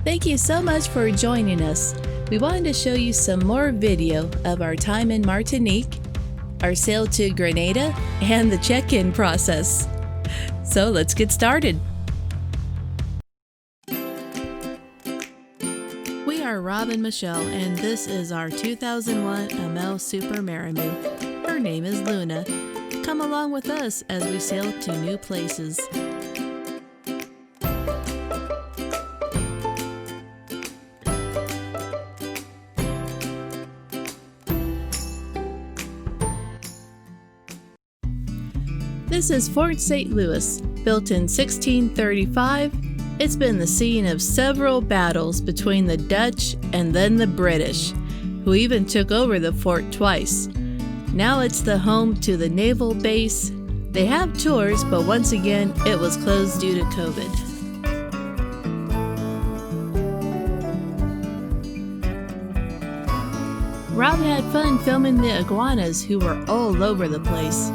Thank you so much for joining us. We wanted to show you some more video of our time in Martinique, our sail to Grenada, and the check-in process. So let's get started. We are Rob and Michelle, and this is our 2001 ML Super Marimoo. Her name is Luna. Come along with us as we sail to new places. This is Fort St. Louis, built in 1635. It's been the scene of several battles between the Dutch and then the British, who even took over the fort twice. Now it's the home to the naval base. They have tours, but once again, it was closed due to COVID. Rob had fun filming the iguanas, who were all over the place.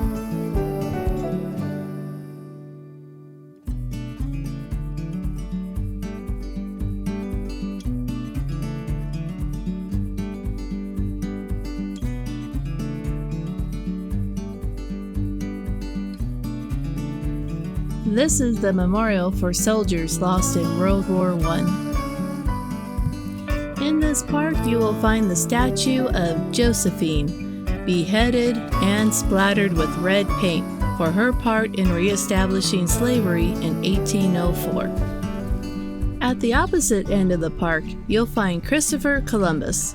This is the memorial for soldiers lost in World War I. In this park, you will find the statue of Josephine, beheaded and splattered with red paint for her part in re-establishing slavery in 1804. At the opposite end of the park, you'll find Christopher Columbus.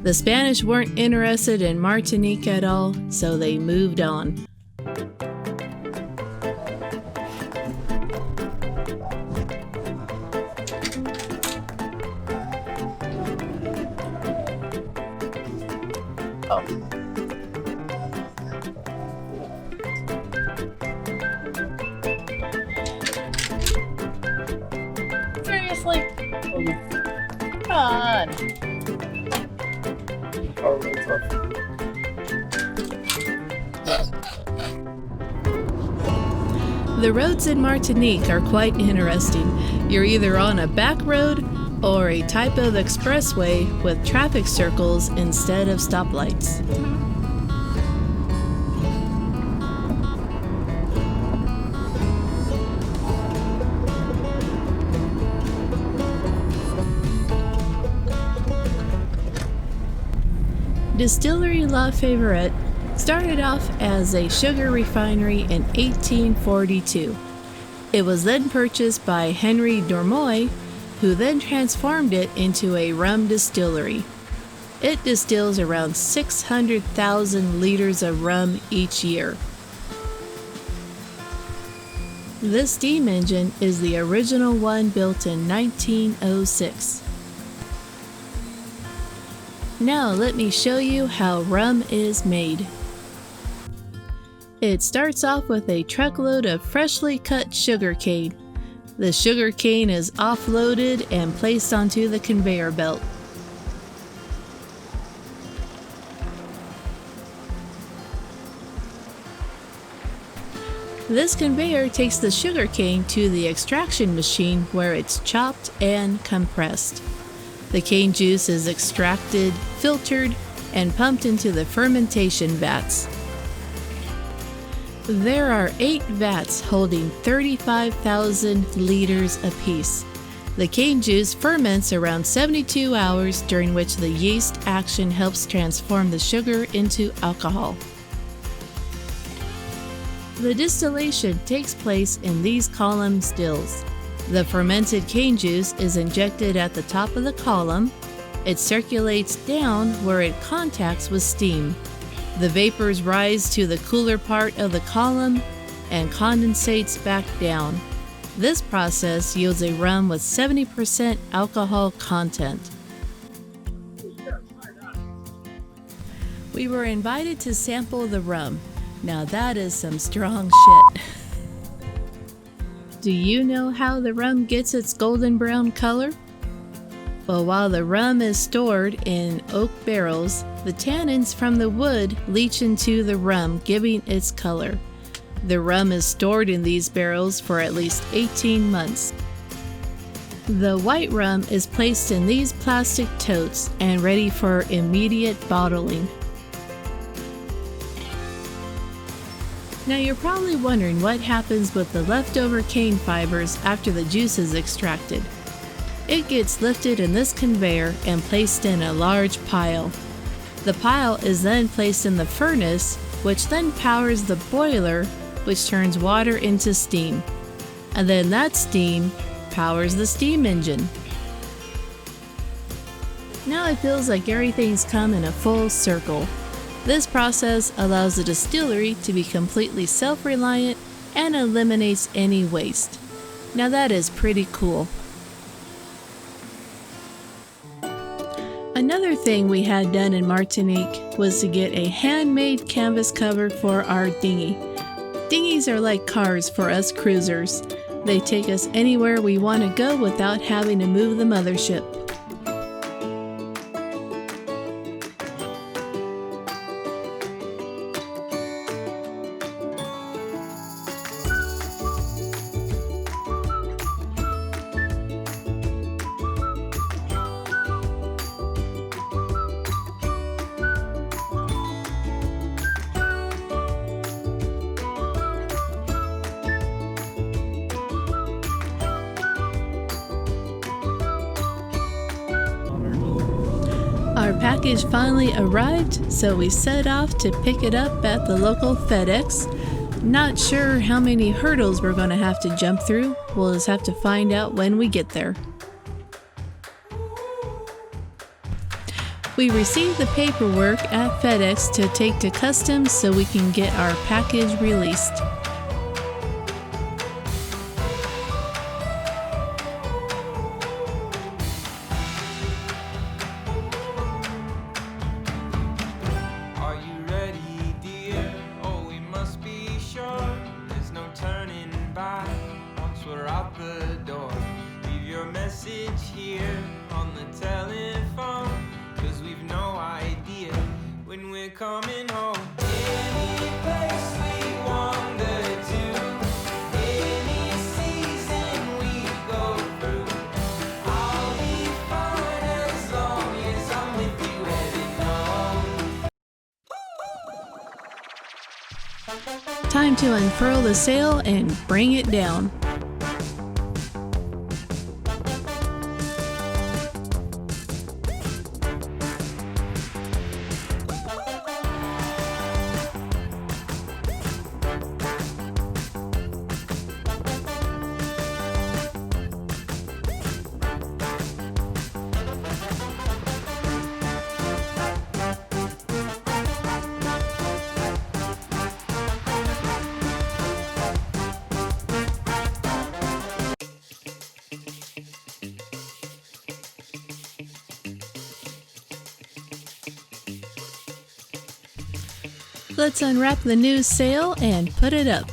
The Spanish weren't interested in Martinique at all, so they moved on. Seriously? Come on. The roads in Martinique are quite interesting. You're either on a back road or a type of expressway with traffic circles instead of stoplights. Distillery La Favorite started off as a sugar refinery in 1842. It was then purchased by Henry Dormoy, who then transformed it into a rum distillery. It distills around 600,000 liters of rum each year. This steam engine is the original one built in 1906. Now let me show you how rum is made. It starts off with a truckload of freshly cut sugar cane. The sugar cane is offloaded and placed onto the conveyor belt. This conveyor takes the sugar cane to the extraction machine where it's chopped and compressed. The cane juice is extracted, filtered, and pumped into the fermentation vats. There are 8 vats holding 35,000 liters apiece. The cane juice ferments around 72 hours, during which the yeast action helps transform the sugar into alcohol. The distillation takes place in these column stills. The fermented cane juice is injected at the top of the column. It circulates down where it contacts with steam. The vapors rise to the cooler part of the column and condensates back down. This process yields a rum with 70% alcohol content. We were invited to sample the rum. Now that is some strong shit. Do you know how the rum gets its golden brown color? Well, while the rum is stored in oak barrels, the tannins from the wood leach into the rum, giving its color. The rum is stored in these barrels for at least 18 months. The white rum is placed in these plastic totes and ready for immediate bottling. Now you're probably wondering what happens with the leftover cane fibers after the juice is extracted. It gets lifted in this conveyor and placed in a large pile. The pile is then placed in the furnace, which then powers the boiler, which turns water into steam. And then that steam powers the steam engine. Now it feels like everything's come in a full circle. This process allows the distillery to be completely self-reliant and eliminates any waste. Now that is pretty cool. Another thing we had done in Martinique was to get a handmade canvas cover for our dinghy. Dinghies are like cars for us cruisers. They take us anywhere we want to go without having to move the mothership. Our package finally arrived, so we set off to pick it up at the local FedEx. Not sure how many hurdles we're going to have to jump through. We'll just have to find out when we get there. We received the paperwork at FedEx to take to customs so we can get our package released. Coming home. Any place we wander to, any season we go through, I'll be fine as long as I'm with you heading home. Time to unfurl the sail and bring it down. Let's unwrap the new sail and put it up.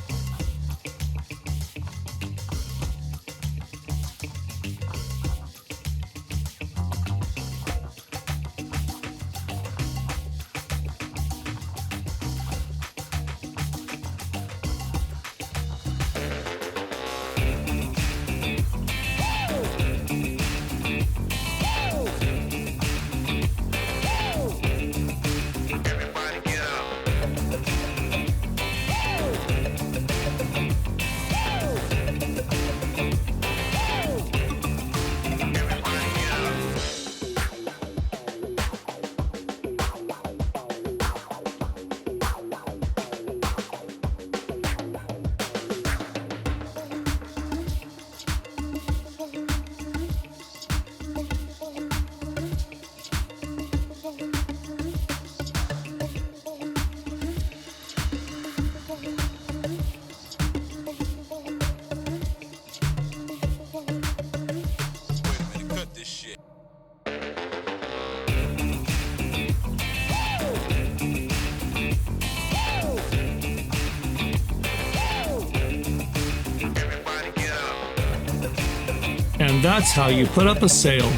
And that's how you put up a sail.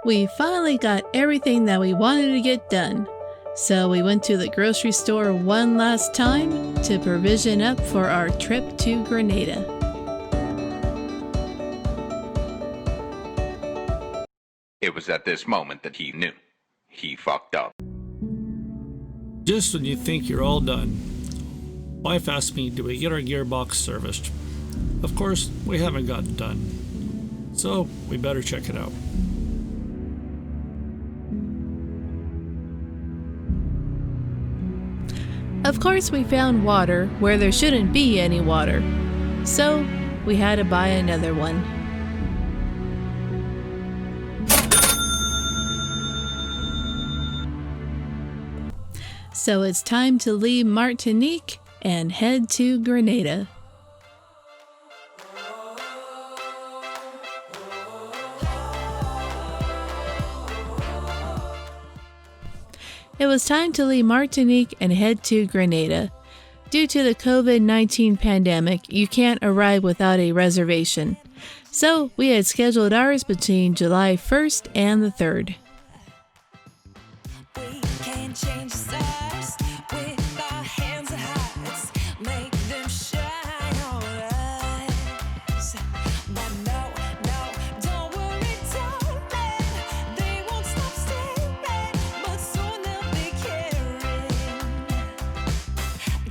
We finally got everything that we wanted to get done. So we went to the grocery store one last time to provision up for our trip to Grenada. It was at this moment that he knew. He fucked up. Just when you think you're all done, wife asked me, do we get our gearbox serviced? Of course, we haven't got it done, so we better check it out. Of course, we found water where there shouldn't be any water, so we had to buy another one. So it's time to leave Martinique and head to Grenada. It was time to leave Martinique and head to Grenada. Due to the COVID-19 pandemic, you can't arrive without a reservation. So we had scheduled ours between July 1st and the 3rd. We can change the stars with our hands and hearts, make them shine on us. But no, don't worry, darling, they won't stop staring, but soon they'll be caring.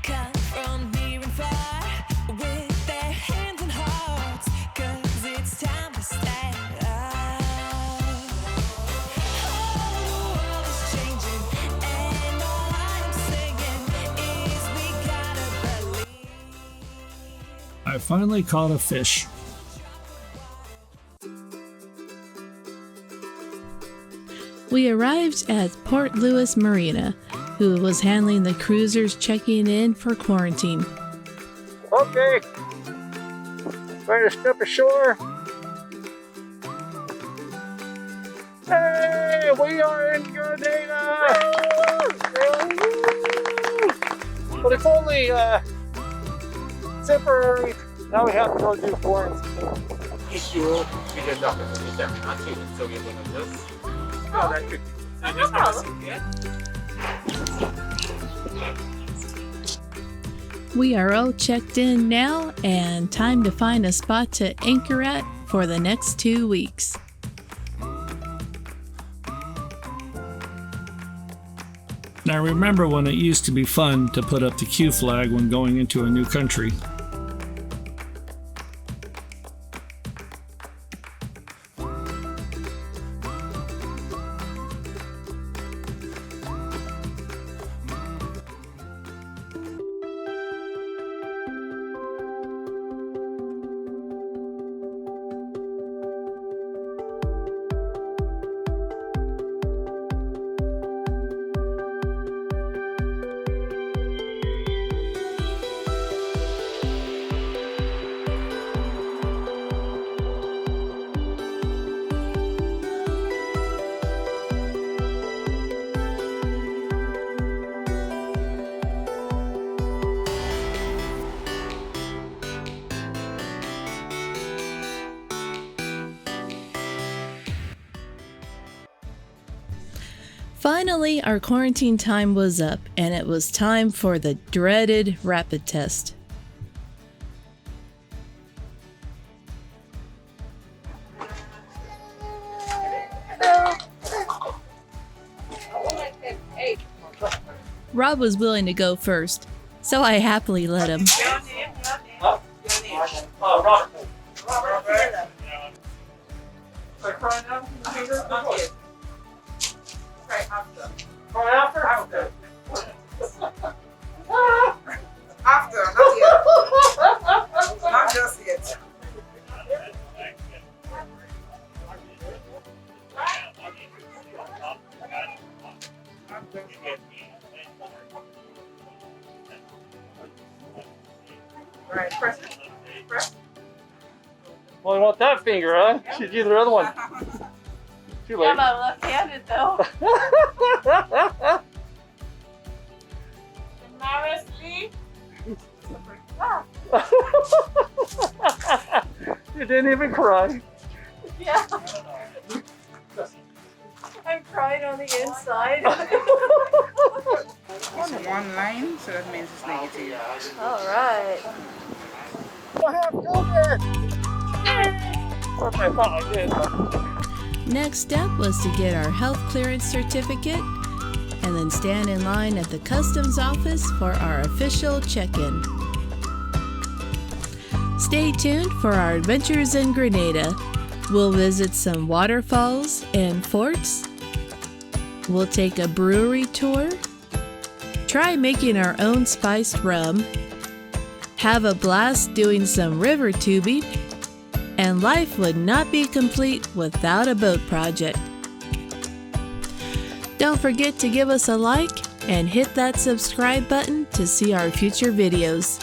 Come from near and far with their hands and hearts, 'cause it's time to stand up. I finally caught a fish. We arrived at Port Louis Marina, who was handling the cruisers checking in for quarantine. Okay, ready to step ashore. Hey, we are in Grenada! But it's only temporary. Now we have to go do quarantine. We are all checked in now and time to find a spot to anchor at for the next 2 weeks. Now remember when it used to be fun to put up the Q flag when going into a new country. Finally, our quarantine time was up, and it was time for the dreaded rapid test. Rob was willing to go first, so I happily let him. After, not yet. Not just yet. Right, press it. Press. Well, you want that finger, huh? Should use the other one. Too late. I'm left-handed though. Embarrassingly. You didn't even cry. Yeah. I'm crying on the inside. It's one line, so that means it's negative. All right. Okay, fine, I did. Next step was to get our health clearance certificate and then stand in line at the customs office for our official check-in. Stay tuned for our adventures in Grenada. We'll visit some waterfalls and forts. We'll take a brewery tour, try making our own spiced rum, have a blast doing some river tubing, and life would not be complete without a boat project. Don't forget to give us a like and hit that subscribe button to see our future videos.